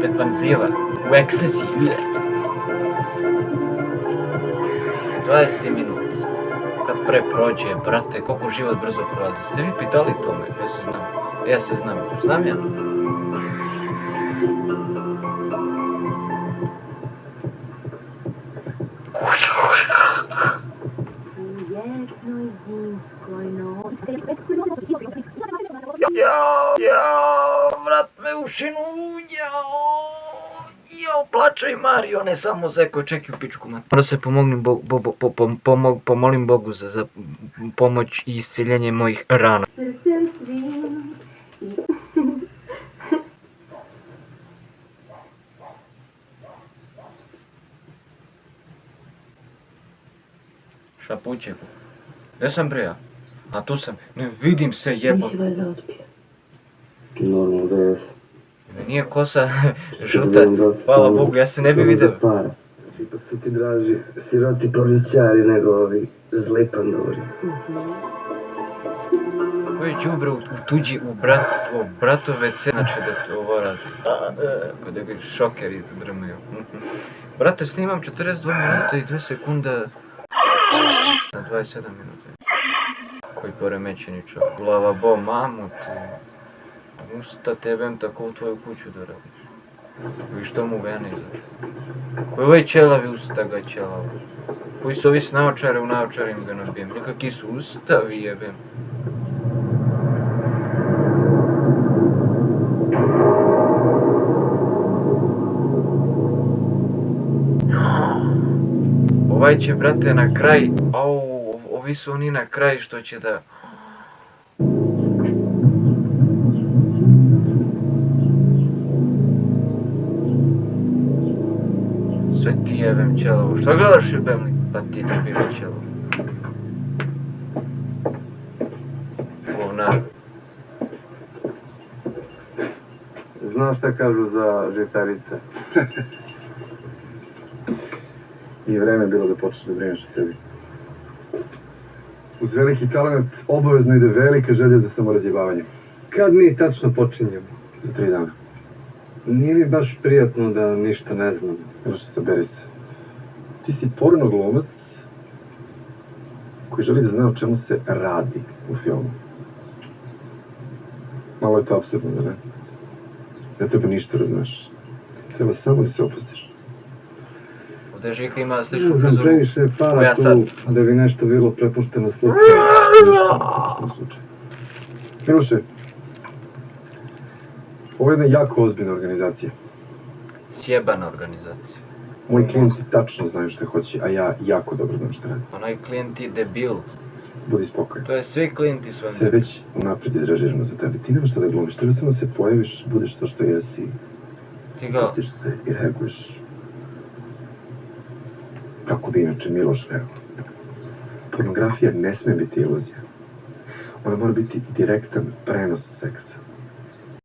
Defanziva, u ekstazi. 20 minuta. Kad pre prođe, brate, koliko život brzo prolazi. Ste vi pitali to me? Ja se znam. Znam ja. Jao, vrat me ušinu, jao, plače i Mario, ne samo zeko, čekaj u pičku mat. Moram se pomolim Bogu za pomoć i isciljenje mojih rana. Šapućeku. Gdje sam bre ja? A tu sam, ne vidim se jebo. Nisi valjda otpio. Normalno da jes. Nije kosa žuta, hvala Bogu, ja se ne bi vidio. Ipak su ti draži siroti prolećari nego ovi zli panduri. Koji đubre u tuđi, u bratove ce, znači da ovo radi. Kada ga šokeri drmaju. Brate, snimam 42 minuta i 2 sekunde na 27 minuta. Koji poremećeni čovjek. Glava bo, mamut. Usta tebem tako u tvoju kuću da radiš. I što mu vene izađe. Koji ovaj ćelavi usta ga ćelava. Koji su ovi s naočare, u naočarima ga nabijem. Nikaki su ustavi jebem. Ovaj će, brate, na kraj, ovi su oni na kraj što će da... Sve ti jebem ćelovo, šta gledaš jebemlik? Pa ti da bi ćelovo. Govnar. Znaš šta kažu za žitarice? I vreme je bilo da počneš da brineš o sebi. Uz veliki talent obavezno ide velika želja za samorazjebavanjem. Kad mi tačno počinjemo? Za 3 dana. Nije mi baš prijatno da ništa ne znam. Još saberi se. Ti si porno glumac koji želi da zna o čemu se radi u filmu. Malo je to apsurdno, da ne? Ne treba ništa da znaš. Treba samo da se opustiš. Ovdje Žika ima sličnu Ne znam, frizuru. previše je para Ja tu sad. da bi nešto bilo prepušteno slučaju. Miloše, ovo je jedna jako ozbiljna organizacija. Sjebana organizacija. Moji klijenti tačno znaju što hoće, a ja jako dobro znam što radim. Onaj klijent je debil. Budi spokojan. To je svi klijenti su Sve je već unaprijed izražirano za tebe. Ti nema šta da glumiš, treba samo da se pojaviš, budeš to što jesi. Ti ga... Pustiš se i reaguješ. Kako bi inače Miloš reagovao. Pornografija ne sme biti iluzija. Ona mora biti direktan prenos seksa.